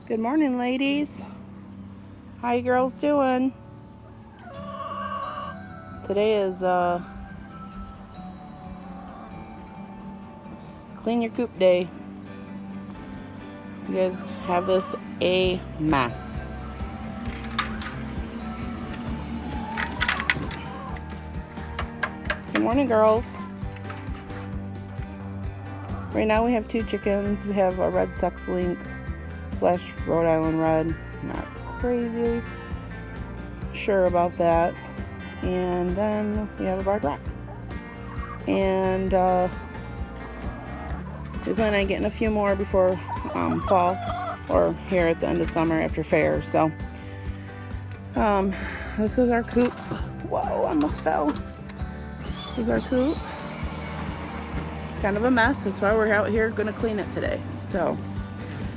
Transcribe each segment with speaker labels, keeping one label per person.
Speaker 1: Good morning, ladies. How you girls doing? Today is clean your coop day. You guys have this a mess. Good morning, girls. Right now we have 2 chickens. We have a red sex link / Rhode Island red. Not crazy sure about that. And then we have a barred rock. And we plan on getting a few more before fall, or here at the end of summer after fair. So this is our coop. Whoa, I almost fell. This is our coop. It's kind of a mess. That's why we're out here gonna clean it today. So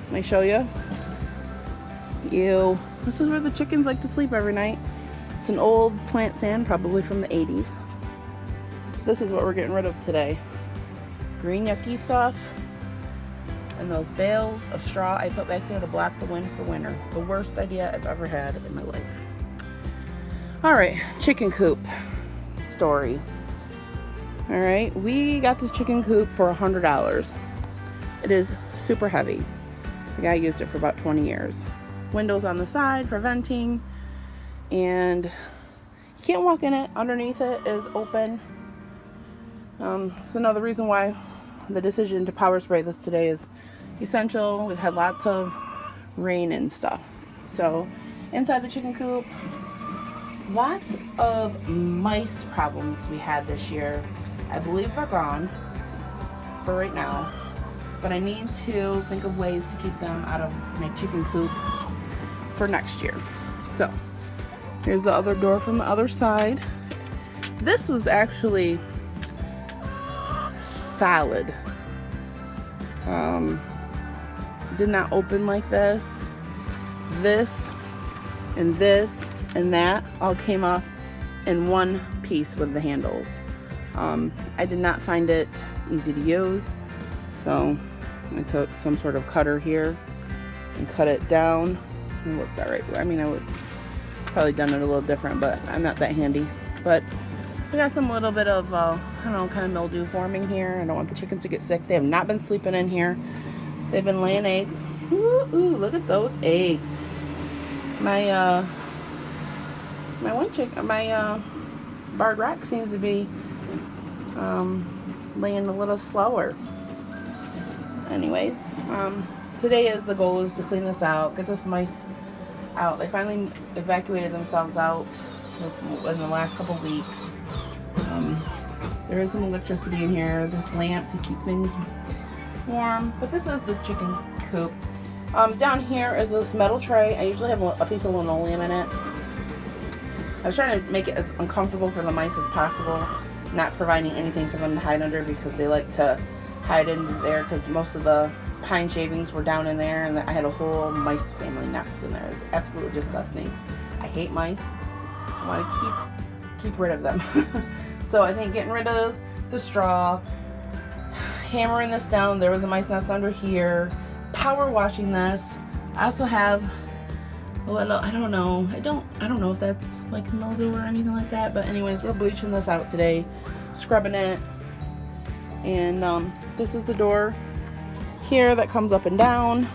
Speaker 1: let me show you. This is where the chickens like to sleep every night. It's an old plant stand, probably from the 80s. This is what we're getting rid of today. Green yucky stuff and those bales of straw I put back there to block the wind for winter. The worst idea I've ever had in my life. All right, chicken coop story. All right, we got this chicken coop for $100. It is super heavy. The guy used it for about 20 years. Windows on the side for venting, and you can't walk in it. Underneath it is open. So another reason why the decision to power spray this today is essential. We've had lots of rain and stuff. So inside the chicken coop, lots of mice problems we had this year. I believe they're gone for right now, but I need to think of ways to keep them out of my chicken coop for next year. So here's the other door from the other side. This was actually solid. Did not open like this. This and that all came off in one piece with the handles. I did not find it easy to use, so I took some sort of cutter here and cut it down. It looks alright. I mean, I would probably done it a little different, but I'm not that handy. But we got some little bit of I don't know, kind of mildew forming here. I don't want the chickens to get sick. They have not been sleeping in here. They've been laying eggs. Ooh, look at those eggs. My barred rock seems to be laying a little slower. Anyways, today the goal is to clean this out, get this mice out. They finally evacuated themselves out in the last couple weeks. There is some electricity in here, this lamp to keep things warm, but this is the chicken coop. Down here is this metal tray. I usually have a piece of linoleum in it. I was trying to make it as uncomfortable for the mice as possible, not providing anything for them to hide under, because they like to hide in there, because most of the pine shavings were down in there, and I had a whole mice family nest in there. It's absolutely disgusting. I hate mice. I want to keep rid of them. So I think getting rid of the straw, hammering this down. There was a mice nest under here. Power washing this. I also have a little, I don't know if that's like mildew or anything like that, but anyways, we're bleaching this out today, scrubbing it. And this is the door here that comes up and down.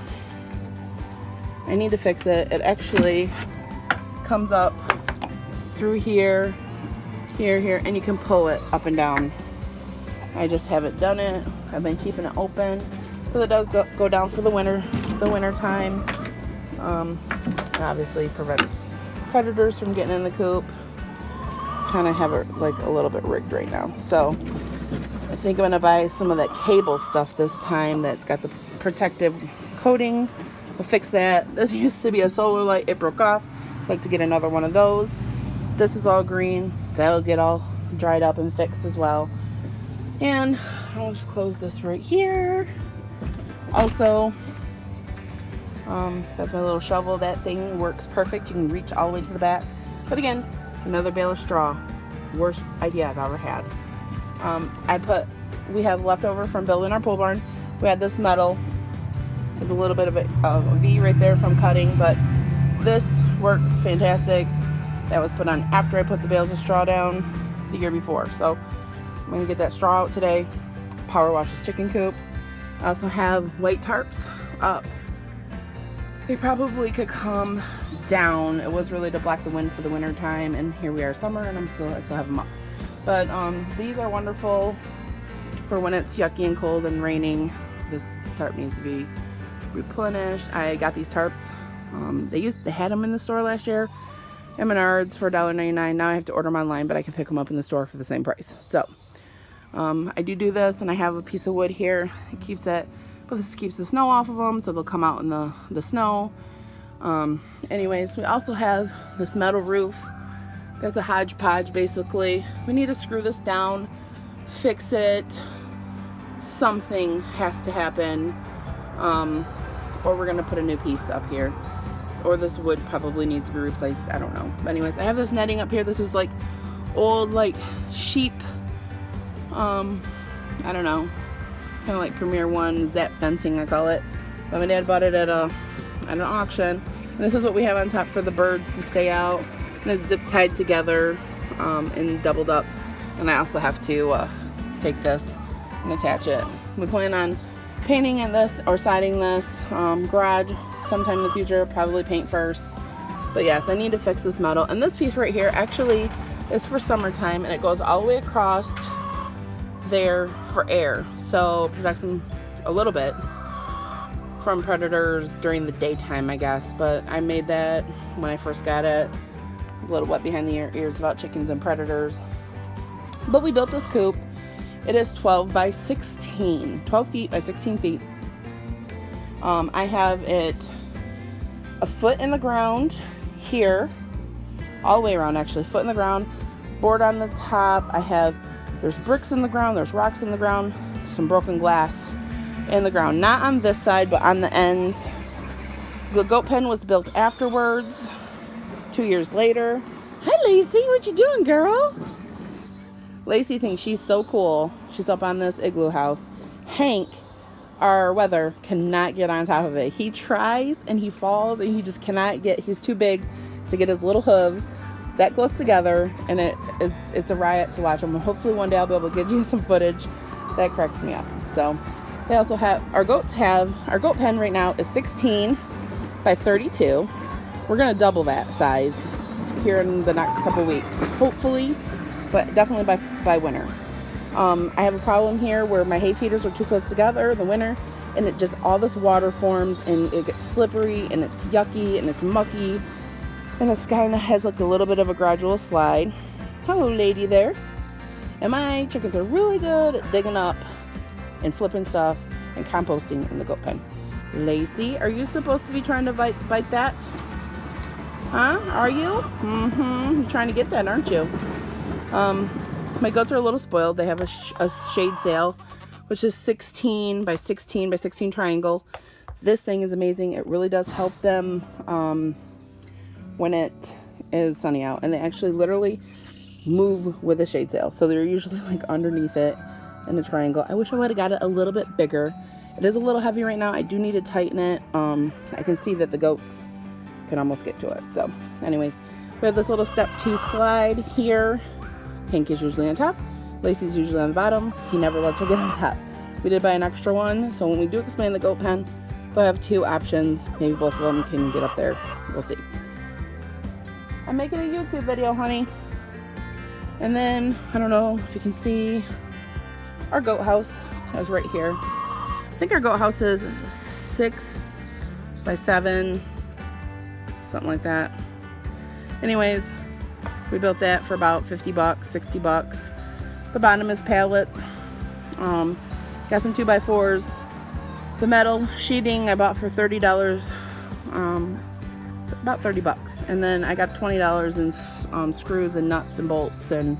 Speaker 1: I need to fix it. It actually comes up through here, and you can pull it up and down. I just haven't done it. I've been keeping it open, because it does go down for the winter time. It obviously prevents predators from getting in the coop. Kind of have it like a little bit rigged right now. So I think I'm gonna buy some of that cable stuff this time that's got the protective coating. We'll fix that. This used to be a solar light. It broke off. I'd like to get another one of those. This is all green. That'll get all dried up and fixed as well. And I'll just close this right here. Also, that's my little shovel. That thing works perfect. You can reach all the way to the back. But again, another bale of straw. Worst idea I've ever had. We have leftover from building our pole barn. We had this metal There's a little bit of a V right there from cutting, but this works fantastic. That was put on after I put the bales of straw down the year before. So I'm going to get that straw out today. Power wash this chicken coop. I also have white tarps up. They probably could come down. It was really to block the wind for the winter time, and here we are summer, and I still have them up. But these are wonderful for when it's yucky and cold and raining. This tarp needs to be replenished. I got these tarps. They had them in the store last year at Menards for $1.99. Now I have to order them online, but I can pick them up in the store for the same price. So I do this, and I have a piece of wood here. It keeps it, but this keeps the snow off of them, so they'll come out in the snow. Anyways, we also have this metal roof. That's a hodgepodge basically. We need to screw this down, fix it. Something has to happen, or we're gonna put a new piece up here, or this wood probably needs to be replaced. I don't know. But anyways, I have this netting up here. This is like old like sheep, I don't know, kind of like Premier One Zap fencing I call it. But my dad bought it at an auction, and this is what we have on top for the birds to stay out, and it's zip tied together and doubled up. And I also have to take this and attach it. We plan on painting in this or siding this garage sometime in the future, probably paint first. But yes, I need to fix this metal. And this piece right here actually is for summertime, and it goes all the way across there for air, so protects them a little bit from predators during the daytime, I guess. But I made that when I first got it. A little wet behind the ears about chickens and predators. But we built this coop. It is 12 by 16, 12 feet by 16 feet. I have it a foot in the ground here, all the way around actually, foot in the ground, board on the top. There's bricks in the ground, there's rocks in the ground, some broken glass in the ground. Not on this side, but on the ends. The goat pen was built afterwards, 2 years later. Hi Lacey, what you doing, girl? Lacey thinks she's so cool. She's up on this igloo house. Hank, our weather, cannot get on top of it. He tries and he falls, and he just cannot get, he's too big to get his little hooves that close together, and it's a riot to watch him. Hopefully one day I'll be able to get you some footage. That cracks me up. So they also have, our goat pen right now is 16 by 32. We're gonna double that size here in the next couple weeks, hopefully, but definitely by winter. I have a problem here where my hay feeders are too close together in the winter, and it just, all this water forms, and it gets slippery, and it's yucky, and it's mucky, and this kind of has like a little bit of a gradual slide. Hello lady there. And my chickens are really good at digging up and flipping stuff and composting in the goat pen. Lacey, are you supposed to be trying to bite that? Huh? Are you? Mm-hmm. You're trying to get that, aren't you? My goats are a little spoiled. They have a shade sail, which is 16 by 16 by 16 triangle. This thing is amazing. It really does help them when it is sunny out. And they actually literally move with a shade sail. So they're usually like underneath it in a triangle. I wish I would have got it a little bit bigger. It is a little heavy right now. I do need to tighten it. I can see that the goats can almost get to it. So anyways, we have this little step 2 slide here. Hank is usually on top. Lacey's usually on the bottom. He never lets her get on top. We did buy an extra one, so when we do expand the goat pen, we'll have 2 options. Maybe both of them can get up there. We'll see. I'm making a YouTube video, honey. And then, I don't know if you can see our goat house. That was right here. I think our goat house is 6 by 7, something like that. Anyways, we built that for about 50 bucks, 60 bucks. The bottom is pallets. Got some 2x4s. The metal sheeting I bought for $30, about 30 bucks. And then I got $20 in screws and nuts and bolts and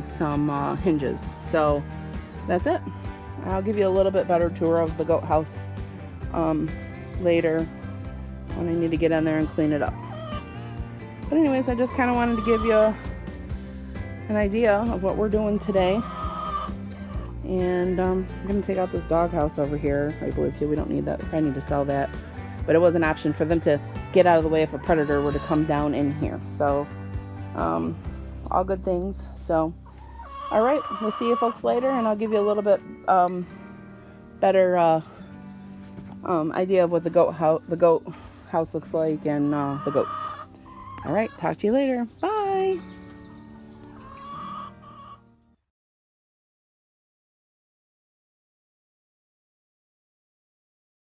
Speaker 1: some hinges. So that's it. I'll give you a little bit better tour of the goat house later when I need to get in there and clean it up. But anyways, I just kind of wanted to give you an idea of what we're doing today. And I'm going to take out this doghouse over here. I believe we don't need that. I need to sell that. But it was an option for them to get out of the way if a predator were to come down in here. So, all good things. So, all right, we'll see you folks later, and I'll give you a little bit better idea of what the goat house looks like and the goats. All right, talk to you later. Bye.